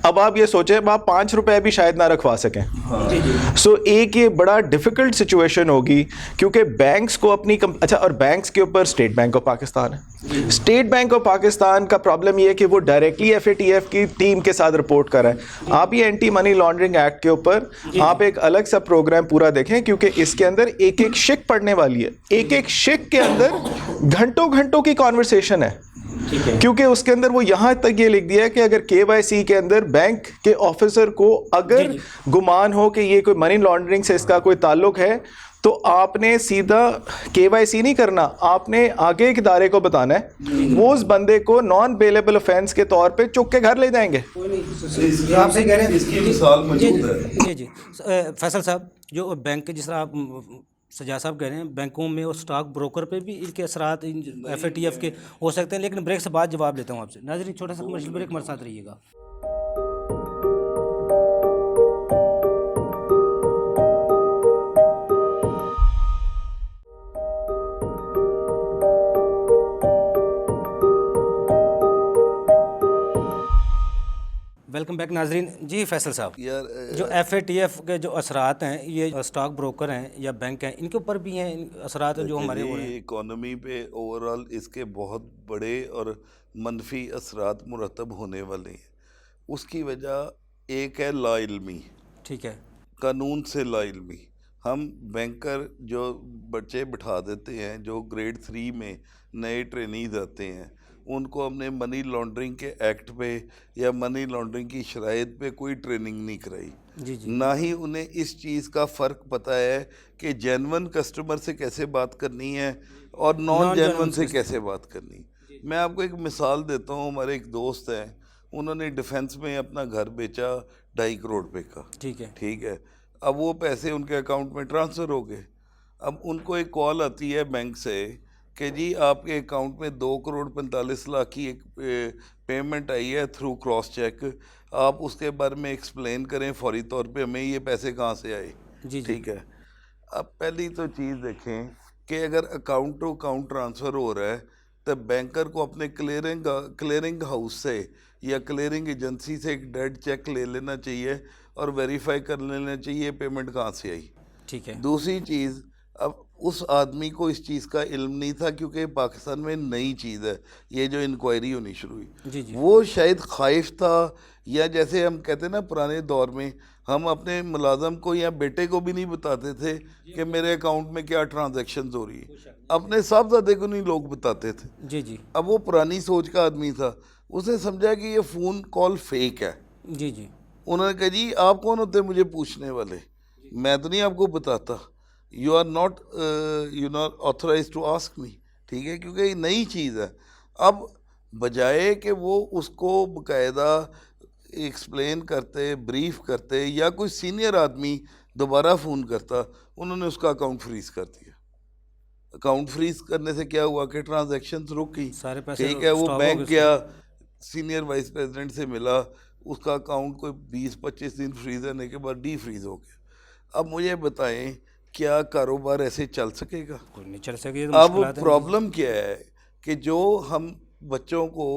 अब आप ये सोचें आप 5 रुपए भी शायद ना रखवा सकें। सो एक ये बड़ा डिफ़िकल्ट सिचुएशन होगी क्योंकि बैंक्स को अपनी अच्छा, और बैंक्स के ऊपर स्टेट बैंक ऑफ पाकिस्तान है। स्टेट बैंक ऑफ पाकिस्तान का प्रॉब्लम ये है कि वो डायरेक्टली FATF की टीम के साथ रिपोर्ट कर रहा है। आप ये एंटी मनी लॉन्ड्रिंग एक्ट के ऊपर आप एक अलग सा प्रोग्राम पूरा देखें, क्योंकि इसके अंदर एक एक शिक पढ़ने वाली है। एक एक शिक के अंदर घंटों घंटों की कॉन्वर्सेशन है, क्योंकि उसके अंदर वो यहाँ तक ये लिख दिया है कि अगर KYC के अंदर बैंक के ऑफिसर को अगर गुमान हो कि ये कोई मनी लॉन्ड्रिंग से इसका कोई ताल्लुक है, तो आपने सीधा KYC नहीं करना, आपने आगे एक इदारे को बताना है, वो उस बंदे को नॉन बेलेबल ऑफेंस के तौर पे चुक के घर ले जाएंगे। आप सही कह रहे हैं, इसकी मिसाल मौजूद है। जी फैसल साहब, जो बैंक के जिस तरह आप सज्जाद साहब कह रहे हैं, बैंकों में और स्टॉक ब्रोकर पे भी इनके असरात FATF के हो सकते हैं, लेकिन ब्रेक से बाद जवाब लेता हूँ आपसे। नाज़रीन, छोटा सा कमर्शियल ब्रेक, हमारे साथ रहिएगा। वेलकम बैक नाजरीन। जी फैसल साहब, यार जो FATF के जो असरात हैं, ये स्टॉक ब्रोकर हैं या बैंक हैं, इनके ऊपर भी हैं असरात जो हमारे हो रहे हैं? इकोनॉमी पे ओवरऑल इसके बहुत बड़े और मनफी असरात मुरतब होने वाले हैं। उसकी वजह एक है लाइल्मी, ठीक है, कानून से लाइल्मी। हम बैंकर जो बच्चे बिठा देते हैं, जो ग्रेड 3 में नए ट्रेनीज आते हैं, उनको हमने मनी लॉन्ड्रिंग के एक्ट पे या मनी लॉन्ड्रिंग की शराइत पे कोई ट्रेनिंग नहीं कराई। जी जी। ना ही उन्हें इस चीज़ का फ़र्क पता है कि जेन्युइन कस्टमर से कैसे बात करनी है और नॉन जेन्युइन से कैसे बात करनी। मैं आपको एक मिसाल देता हूँ। हमारे एक दोस्त हैं, उन्होंने डिफेंस में अपना घर बेचा 2.5 करोड़ रुपये का। ठीक है। अब वो पैसे उनके अकाउंट में ट्रांसफ़र हो गए। अब उनको एक कॉल आती है बैंक से कि जी आपके अकाउंट में 2 करोड़ 45 लाख की एक पेमेंट आई है थ्रू क्रॉस चेक, आप उसके बारे में एक्सप्लेन करें फौरी तौर पे, हमें ये पैसे कहाँ से आए। जी ठीक है। अब पहली तो चीज़ देखें कि अगर अकाउंट टू अकाउंट ट्रांसफ़र हो रहा है तो बैंकर को अपने क्लियरिंग हाउस से या क्लियरिंग एजेंसी से एक डेड चेक ले लेना चाहिए और वेरीफाई कर लेना चाहिए पेमेंट कहाँ से आई। ठीक है। दूसरी चीज़, अब उस आदमी को इस चीज़ का इल्म नहीं था क्योंकि पाकिस्तान में नई चीज़ है ये जो इंक्वायरी होनी शुरू हुई। जी जी। वो शायद ख्वाहिश था, या जैसे हम कहते हैं ना पुराने दौर में हम अपने मुलाजम को या बेटे को भी नहीं बताते थे कि मेरे अकाउंट में क्या ट्रांजैक्शंस हो रही है, अपने साहबजादे को नहीं लोग बताते थे। जी जी। अब वो पुरानी सोच का आदमी था, उसने समझा कि ये फ़ोन कॉल फेक है। जी जी। उन्होंने कहा जी आप कौन होते मुझे पूछने वाले, मैं तो नहीं आपको बताता, you are not authorise to ask me. ठीक है, क्योंकि ये नई चीज़ है। अब बजाय कि वो उसको बाकायदा एक्सप्लेन करते, ब्रीफ करते, या कोई सीनियर आदमी दोबारा फ़ोन करता, उन्होंने उसका अकाउंट फ्रीज़ कर दिया। अकाउंट फ्रीज करने से क्या हुआ कि ट्रांजैक्शंस रुक गई, सारे पैसे ठीक है। वो stop हो बैंक गए गया, सीनियर वाइस प्रेसिडेंट से मिला, उसका अकाउंट कोई 20-25 दिन फ्रीज रहने के बाद डी फ्रीज हो गया। अब मुझे बताएं क्या कारोबार ऐसे चल सकेगा? कोई नहीं चल सके। अब प्रॉब्लम क्या है कि जो हम बच्चों को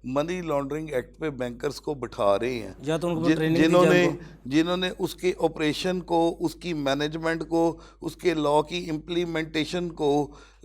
मनी लॉन्ड्रिंग एक्ट पे बैंकर्स को बिठा रहे हैं, या तो उनको ट्रेनिंग दी जाए जिन्होंने उसके ऑपरेशन को, उसकी मैनेजमेंट को, उसके लॉ की इम्प्लीमेंटेशन को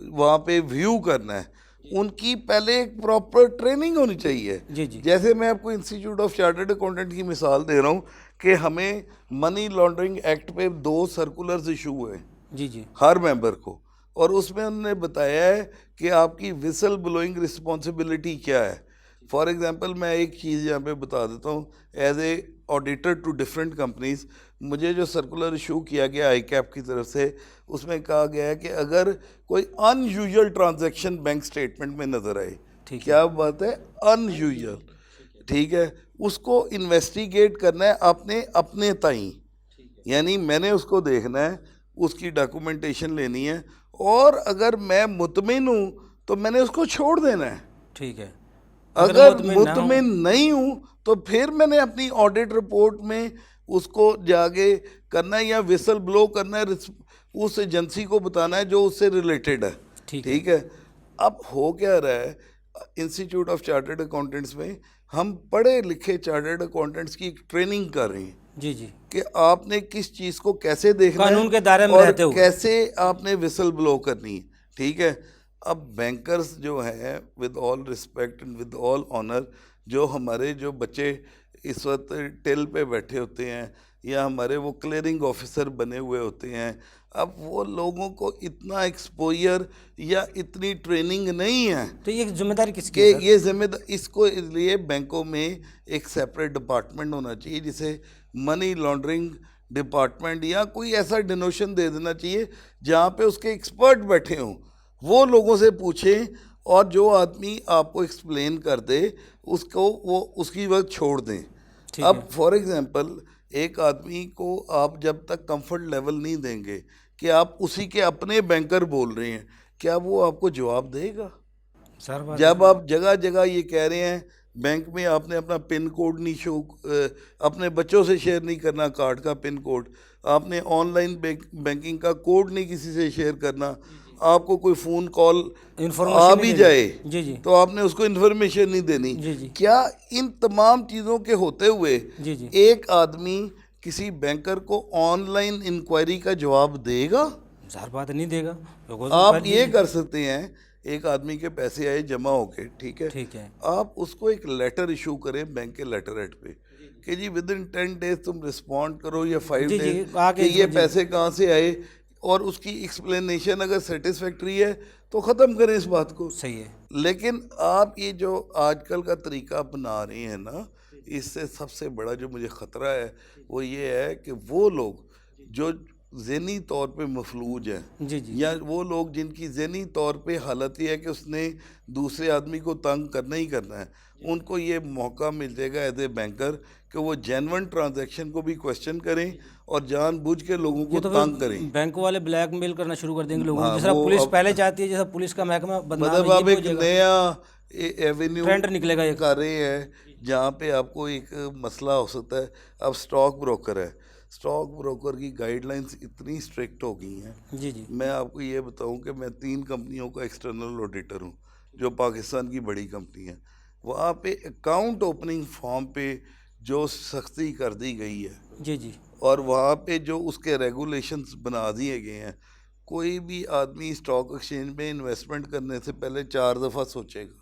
वहाँ पे व्यू करना है, उनकी पहले एक प्रॉपर ट्रेनिंग होनी चाहिए। जी जी। जैसे मैं आपको इंस्टीट्यूट ऑफ चार्टर्ड अकाउंटेंट की मिसाल दे रहा हूँ कि हमें मनी लॉन्ड्रिंग एक्ट पे 2 सर्कुलर्स इशू हुए जी जी हर मेंबर को, और उसमें उन्होंने बताया है कि आपकी विसल ब्लोइंग रिस्पॉन्सिबिलिटी क्या है। फॉर एग्जांपल मैं एक चीज़ यहाँ पे बता देता हूँ, as a auditor to different companies, मुझे जो सर्कुलर इशू किया गया ICAP की तरफ से, उसमें कहा गया है कि अगर कोई अनयूजुअल ट्रांजैक्शन बैंक स्टेटमेंट में नज़र आए, क्या बात है, अनयूजुअल, ठीक है, उसको इन्वेस्टिगेट करना है आपने अपने ताई, यानी मैंने उसको देखना है, उसकी डॉक्यूमेंटेशन लेनी है, और अगर मैं मुतमिन हूँ तो मैंने उसको छोड़ देना है, ठीक है। अगर मुतमिन नहीं हूँ तो फिर मैंने अपनी ऑडिट रिपोर्ट में उसको जाके करना है, या विसल ब्लो करना है, उस एजेंसी को बताना है जो उससे रिलेटेड है, ठीक है। अब हो क्या रहा है, इंस्टीट्यूट ऑफ चार्टर्ड अकाउंटेंट्स में हम पढ़े लिखे चार्टर्ड अकाउंटेंट्स की ट्रेनिंग कर रहे हैं जी जी, कि आपने किस चीज़ को कैसे देखना कानून के दायरे में और रहते हुए कैसे आपने विसल ब्लो करनी है, ठीक है। अब बैंकर्स जो हैं, with all respect and with all honour, जो हमारे जो बच्चे इस वक्त टेल पे बैठे होते हैं या हमारे वो क्लियरिंग ऑफिसर बने हुए होते हैं, अब वो लोगों को इतना एक्सपोजर या इतनी ट्रेनिंग नहीं है, तो ये जिम्मेदारी किसकी है? ये जिम्मेदारी, इसको इसलिए बैंकों में एक सेपरेट डिपार्टमेंट होना चाहिए, जिसे मनी लॉन्ड्रिंग डिपार्टमेंट या कोई ऐसा डिनोशन दे देना चाहिए जहाँ पे उसके एक्सपर्ट बैठे हों, वो लोगों से पूछें, और जो आदमी आपको एक्सप्लेन कर दे उसको वो उसकी वक्त छोड़ दें। अब फॉर एग्जांपल एक आदमी को आप जब तक कंफर्ट लेवल नहीं देंगे कि आप उसी के अपने बैंकर बोल रहे हैं, क्या वो आपको जवाब देगा? सर जब आप जगह जगह ये कह रहे हैं बैंक में आपने अपना पिन कोड नहीं शो, अपने बच्चों से शेयर नहीं करना कार्ड का पिन कोड, आपने ऑनलाइन बैंकिंग का कोड नहीं किसी से शेयर करना, आपको कोई फ़ोन कॉल आ भी जाए जी जी, तो आपने उसको इन्फॉर्मेशन नहीं देनी जी जी, क्या इन तमाम चीज़ों के होते हुए जी जी, एक आदमी किसी बैंकर को ऑनलाइन इंक्वायरी का जवाब देगा? ज़ाहिर बात नहीं देगा। आप ये कर सकते हैं, एक आदमी के पैसे आए जमा होके, ठीक है, ठीक है, आप उसको एक लेटर इशू करें बैंक के लेटर हेड पे कि जी विद इन 10 डेज तुम रिस्पॉन्ड करो, या 5 डेज कि ये पैसे कहाँ से आए, और उसकी एक्सप्लेनेशन अगर सेटिस्फैक्ट्री है तो ख़त्म करें इस बात को। सही है। लेकिन आप ये जो आजकल का तरीका अपना रहे हैं ना, इससे सबसे बड़ा जो मुझे ख़तरा है वो ये है कि वो लोग जो ज़हनी तौर पे मफलूज हैं, जी जी, या वो लोग जिनकी ज़हनी तौर पे हालत ये है कि उसने दूसरे आदमी को तंग करना ही करना है, उनको ये मौका मिल जाएगा एज ए बैंकर कि वो जेन्युइन ट्रांजैक्शन को भी क्वेश्चन करें और जानबूझ के लोगों को तंग करें। बैंक वाले ब्लैकमेल करना शुरू कर देंगे लोगों को, जैसा पुलिस पहले चाहती है, जैसा पुलिस का महकमा मतलब आप एक नया एवेन्यू ट्रेंड निकलेगा ये कर रहे हैं जहाँ पे आपको एक मसला हो सकता है। अब स्टॉक ब्रोकर है, स्टॉक ब्रोकर की गाइडलाइंस इतनी स्ट्रिक्ट हो गई हैं। जी जी, मैं आपको ये बताऊं कि मैं 3 कंपनियों का एक्सटर्नल ऑडिटर हूं जो पाकिस्तान की बड़ी कंपनी है। वहाँ पे अकाउंट ओपनिंग फॉर्म पे जो सख्ती कर दी गई है, जी जी, और वहाँ पे जो उसके रेगुलेशंस बना दिए गए हैं, कोई भी आदमी स्टॉक एक्सचेंज में इन्वेस्टमेंट करने से पहले 4 दफ़ा सोचेगा।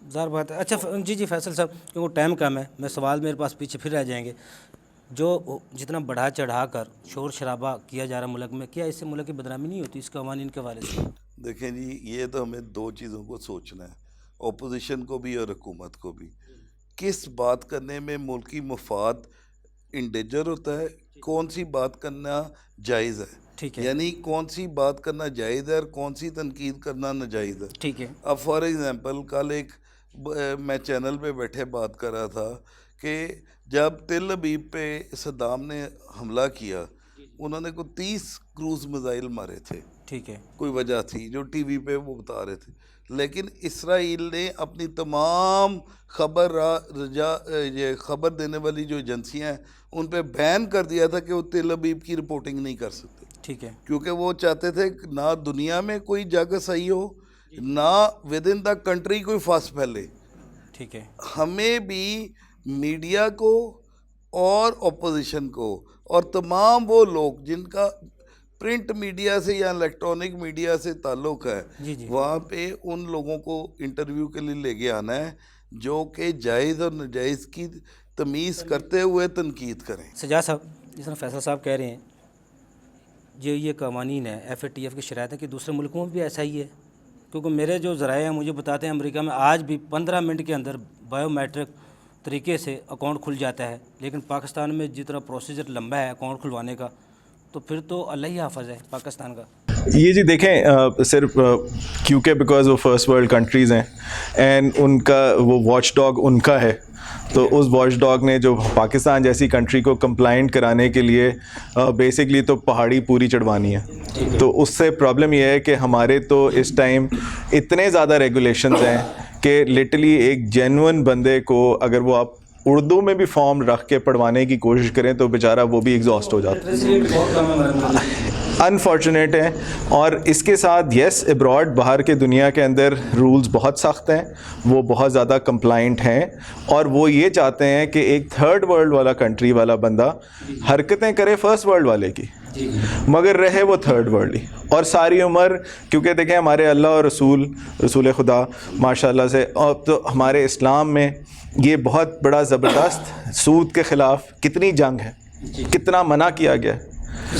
ज़ाहिर बात है। अच्छा जी जी फैसल साहब, क्योंकि टाइम कम है, मैं सवाल मेरे पास पीछे फिर रह जाएंगे। जो जितना बढ़ा चढ़ा कर शोर शराबा किया जा रहा मुल्क में, क्या इससे मुल्क की बदनामी नहीं होती इसके अवानीन के वाले से? देखें जी, ये तो हमें 2 चीज़ों को सोचना है, अपोजिशन को भी और हुकूमत को भी। किस बात करने में मुल्की मफाद इंडेंजर होता है, कौन सी बात करना जायज़ है, ठीक है, यानी कौन सी बात करना जायज़ है और कौन सी तनकीद करना नाजायज़ है। ठीक है, अब फॉर एग्ज़ाम्पल कल एक मैं चैनल पे बैठे बात कर रहा था कि जब तिल अबीब पे सद्दाम ने हमला किया उन्होंने को 30 क्रूज मिसाइल मारे थे, ठीक है, कोई वजह थी जो टीवी पे वो बता रहे थे, लेकिन इसराइल ने अपनी तमाम ये खबर देने वाली जो एजेंसियां हैं उन पे बैन कर दिया था कि वो तेल अबीब की रिपोर्टिंग नहीं कर सकते, ठीक है, क्योंकि वो चाहते थे ना दुनिया में कोई जग सही हो, ना विद इन द कंट्री कोई फास्ट फैले। ठीक है, हमें भी मीडिया को और ऑपोजिशन को और तमाम वो लोग जिनका प्रिंट मीडिया से या इलेक्ट्रॉनिक मीडिया से ताल्लुक़ है, वहाँ पे उन लोगों को इंटरव्यू के लिए लेके आना है जो कि जायज़ और नाजायज़ की तमीज़ करते हुए तनकीद करें। सजाद साहब, जिस तरह फैसल साहब कह रहे हैं, जो ये कवानीन है FATF की शराइत है कि दूसरे मुल्कों में भी ऐसा ही है, क्योंकि मेरे जो ज़राए हैं मुझे बताते हैं अमेरिका में आज भी 15 मिनट के अंदर बायोमेट्रिक तरीके से अकाउंट खुल जाता है, लेकिन पाकिस्तान में जितना प्रोसीजर लंबा है अकाउंट खुलवाने का, तो फिर तो अल्लाह ही हाफ़िज़ है पाकिस्तान का। ये जी देखें, सिर्फ क्योंकि बिकॉज वो फर्स्ट वर्ल्ड कंट्रीज़ हैं एंड उनका वो वॉच डॉग उनका है, तो उस वॉच डॉग ने जो पाकिस्तान जैसी कंट्री को कंप्लाइंट कराने के लिए बेसिकली तो पहाड़ी पूरी चढ़वानी है। तो उससे प्रॉब्लम ये है कि हमारे तो इस टाइम इतने ज़्यादा रेगुलेशंस हैं कि लिटरली एक जेन्युइन बंदे को अगर वो आप उर्दू में भी फॉर्म रख के पढ़वाने की कोशिश करें तो बेचारा वो भी एग्जॉस्ट हो जाता है। अनफॉर्चुनेट है। और इसके साथ येस, अब्रॉड बाहर के दुनिया के अंदर रूल्स बहुत सख्त हैं, वो बहुत ज़्यादा कंप्लाइंट हैं और वो ये चाहते हैं कि एक थर्ड वर्ल्ड वाला कंट्री वाला बंदा हरकतें करे फर्स्ट वर्ल्ड वाले की, मगर रहे वो थर्ड वर्ल्ड ही। और सारी उम्र, क्योंकि देखें हमारे अल्लाह और रसूल खुदा माशाल्लाह से, और तो हमारे इस्लाम में ये बहुत बड़ा ज़बरदस्त सूद के ख़िलाफ़ कितनी जंग है, कितना मना किया गया है।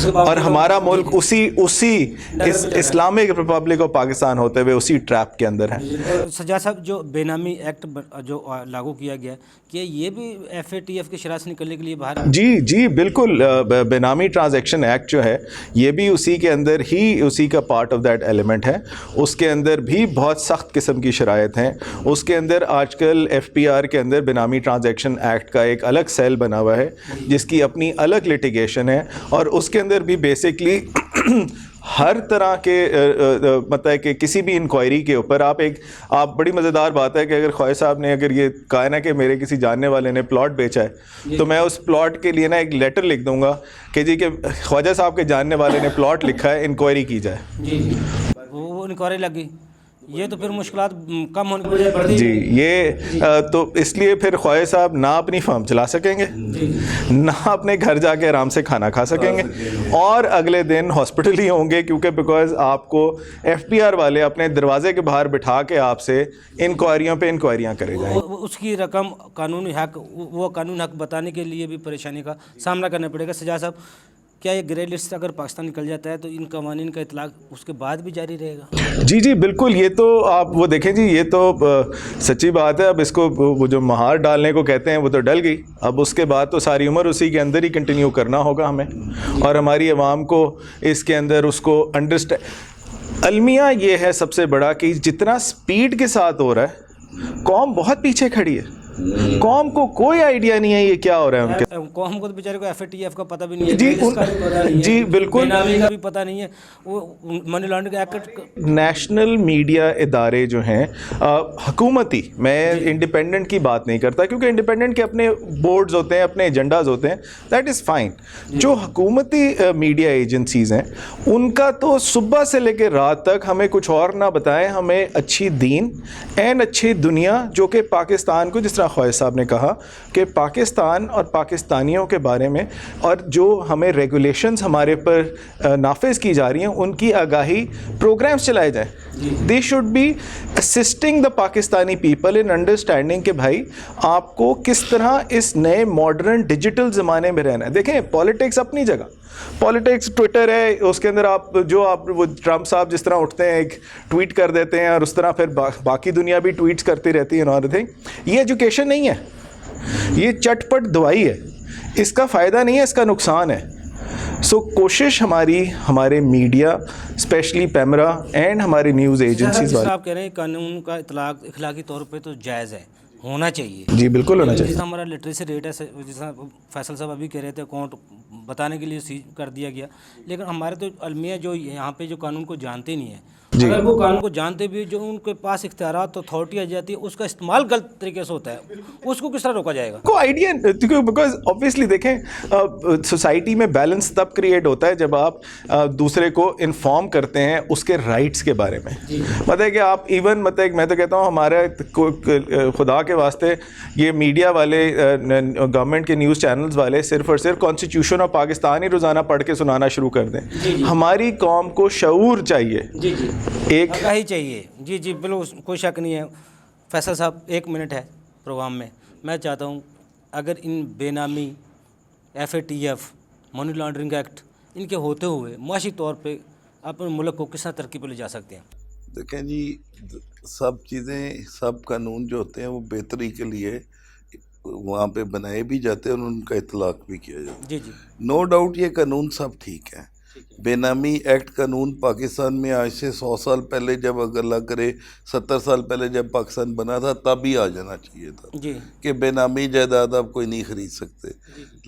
और हमारा मुल्क उसी इस इस्लामिक रिपब्लिक ऑफ पाकिस्तान होते हुए उसी ट्रैप के अंदर है। सजाद साहब, जो बेनामी एक्ट जो लागू किया गया, कि ये भी FATF की शराह से निकलने के लिए बाहर? जी बिल्कुल, बेनामी ट्रांजैक्शन एक्ट जो है ये भी उसी के अंदर ही, उसी का पार्ट ऑफ दैट एलिमेंट है। उसके अंदर भी बहुत सख्त किस्म की शराइत हैं। उसके अंदर आजकल FPR के अंदर बेनामी ट्रांजैक्शन एक्ट का एक अलग सेल बना हुआ है जिसकी अपनी अलग लिटिगेशन है, और उसके अंदर भी बेसिकली हर तरह के मतलब कि किसी भी इंक्वायरी के ऊपर आप बड़ी मज़ेदार बात है कि अगर ख्वाजा साहब ने अगर ये कहा ना कि मेरे किसी जानने वाले ने प्लॉट बेचा है, तो मैं उस प्लॉट के लिए ना एक लेटर लिख दूंगा कि जी के ख्वाजा साहब के जानने वाले ने प्लॉट लिखा है, इंक्वायरी की जाए। वो इंक्वायरी लगी, ये तो फिर मुश्किलात कम होने की वजह बढ़ती जी। ये तो इसलिए फिर ख्वाजा साहब ना अपनी फर्म चला सकेंगे, ना अपने घर जाके आराम से खाना खा सकेंगे, और अगले दिन हॉस्पिटल ही होंगे, क्योंकि बिकॉज आपको FPR वाले अपने दरवाजे के बाहर बिठा के आपसे इंक्वायरियों पे इंक्वायरियाँ करे जाएंगे। उसकी रकम कानूनी हक, वो कानूनी हक बताने के लिए भी परेशानी का सामना करना पड़ेगा। सजाद साहब, क्या ये ग्रे लिस्ट से अगर पाकिस्तान निकल जाता है तो इन कवानीन का इतलाक उसके बाद भी जारी रहेगा? जी बिल्कुल। ये तो आप वो देखें जी, ये तो सच्ची बात है। अब इसको वो जो महार डालने को कहते हैं वो तो डल गई, अब उसके बाद तो सारी उम्र उसी के अंदर ही कंटिन्यू करना होगा हमें, और हमारी आवाम को इसके अंदर उसको अंडरस्टैंड। अलमिया ये है सबसे बड़ा कि जितना स्पीड के साथ हो रहा है, कौम बहुत पीछे खड़ी है। कौम को कोई आइडिया नहीं है ये क्या हो रहा है उनके। कौम को तो बेचारे को FATF का पता भी नहीं है, जी बिल्कुल, बेनामी का भी पता नहीं है, वो money laundering act. National media इदारे जो हैं हुकूमती, मैं इंडिपेंडेंट की बात नहीं करता, क्योंकि इंडिपेंडेंट के अपने बोर्ड्स होते हैं, अपने एजेंडाज होते हैं, दैट इज़ फाइन। जो हुकूमती मीडिया एजेंसीज़ हैं उनका तो सुबह से लेकर रात तक हमें कुछ और ना बताएं, हमें अच्छी दीन एंड अच्छी दुनिया, जो कि पाकिस्तान को, जिस ख्वाजा साहब ने कहा कि पाकिस्तान और पाकिस्तानियों के बारे में और जो हमें रेगुलेशंस हमारे पर नाफिज की जा रही हैं उनकी आगाही प्रोग्राम्स चलाए जाएं। They should be assisting the Pakistani people in understanding कि भाई आपको किस तरह इस नए मॉडर्न डिजिटल ज़माने में रहना है। देखें, पॉलिटिक्स अपनी जगह, पॉलिटिक्स ट्विटर है, उसके अंदर आप वो ट्रम्प साहब जिस तरह उठते हैं एक ट्वीट कर देते हैं और उस तरह फिर बाकी दुनिया भी ट्वीट्स करती रहती है और थिंग। ये एजुकेशन नहीं है, ये चटपट दवाई है, इसका फ़ायदा नहीं है, इसका नुकसान है। सो कोशिश हमारे मीडिया, स्पेशली पैमरा एंड हमारे न्यूज़ एजेंसीज वाले। आप कह रहे हैं कानून का इतलाक इखलाकी तौर पे तो जायज़ है, होना चाहिए। जी बिल्कुल होना चाहिए। जैसा हमारा लिटरेसी रेट है, जैसा फैसल साहब अभी कह रहे थे, अकाउंट बताने के लिए सीज कर दिया गया, लेकिन हमारे तो अलमिया जो यहाँ पे जो कानून को जानते नहीं है, अगर वो कानून को जानते भी, जो उनके पास इख्तियारात अथॉरिटी आ जाती है, उसका इस्तेमाल गलत तरीके से होता है, उसको किस तरह रोका जाएगा? को आइडिया, बिकॉज ऑब्वियसली देखें सोसाइटी में बैलेंस तब क्रिएट होता है जब आप दूसरे को इन्फॉर्म करते हैं उसके राइट्स के बारे में। मतलब है कि आप इवन मतलब मैं तो कहता हूँ हमारे खुदा के वास्ते ये मीडिया वाले गवर्नमेंट के न्यूज़ चैनल्स वाले सिर्फ और सिर्फ कॉन्स्टिट्यूशन ऑफ पाकिस्तान ही रोज़ाना पढ़ के सुनाना शुरू कर दें। हमारी कौम को शऊर चाहिए, एक ही चाहिए। जी जी बिल्कुल, कोई शक नहीं है। फैसल साहब 1 मिनट है प्रोग्राम में, मैं चाहता हूँ अगर इन बेनामी FATF मनी लॉन्ड्रिंग एक्ट इनके होते हुए माशी तौर पे अपने मुल्क को किस तरह तरक्की पर ले जा सकते हैं? देखें जी, सब चीज़ें, सब कानून जो होते हैं वो बेहतरी के लिए वहाँ पे बनाए भी जाते हैं और उनका इतलाक़ भी किया जाता है। जी जी, नो डाउट ये कानून सब ठीक है। बेनामी एक्ट कानून पाकिस्तान में आज से 100 साल पहले, जब अगर अल्लाह करे 70 साल पहले जब पाकिस्तान बना था, तब ही आ जाना चाहिए था जी कि बेनामी जायदाद आप कोई नहीं ख़रीद सकते।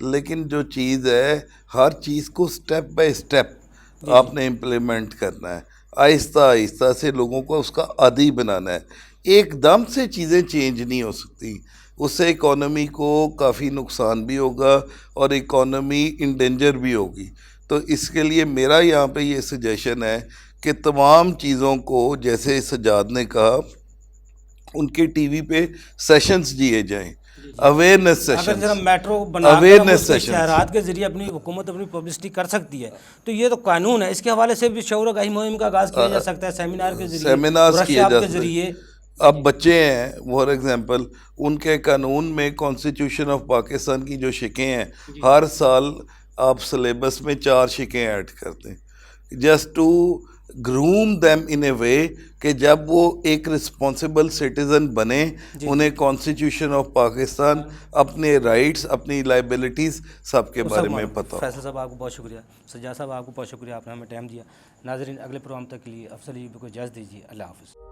लेकिन जो चीज़ है, हर चीज़ को स्टेप बाय स्टेप आपने इम्प्लीमेंट करना है, आहिस्ता आहिस्ता से लोगों को उसका आदी बनाना है। एकदम से चीज़ें चेंज नहीं हो सकती, उससे इकॉनमी को काफ़ी नुकसान भी होगा और इकॉनमी इन डेंजर भी होगी। तो इसके लिए मेरा यहाँ पे ये सजेशन है कि तमाम चीज़ों को, जैसे सजाद ने कहा, उनके टीवी पे सेशंस दिए जाएं, अवेयरनेस सेशन, अगर मेट्रो अवेयरनेस सेशन शहरात के जरिए अपनी हुकूमत अपनी पब्लिसिटी कर सकती है, तो ये तो कानून है, इसके हवाले से भी शऊर आगाही मुहिम का आगाज़ किया जा सकता है, सेमिनार के जरिए, सेमिनार्स किए जा सकते जरिए। अब बच्चे हैं फॉर एग्जांपल, उनके कानून में कॉन्स्टिट्यूशन ऑफ पाकिस्तान की जो शिकें हैं, हर साल आप सिलेबस में 4 शिकें ऐड कर दें, just to groom them in a way कि जब वो एक रिस्पॉन्सिबल सिटीज़न बने, उन्हें कॉन्स्टिट्यूशन ऑफ पाकिस्तान, अपने राइट्स, अपनी लाइबिलिटीज़ सब के बारे में पता हो। फैसल साहब आपको बहुत शुक्रिया, सज्जाद साहब आपको बहुत शुक्रिया, आपने हमें टाइम दिया। नाज़रीन, अगले प्रोग्राम तक के लिए अफसल को इजाज़त दीजिए। अल्लाह हाफ़िज़।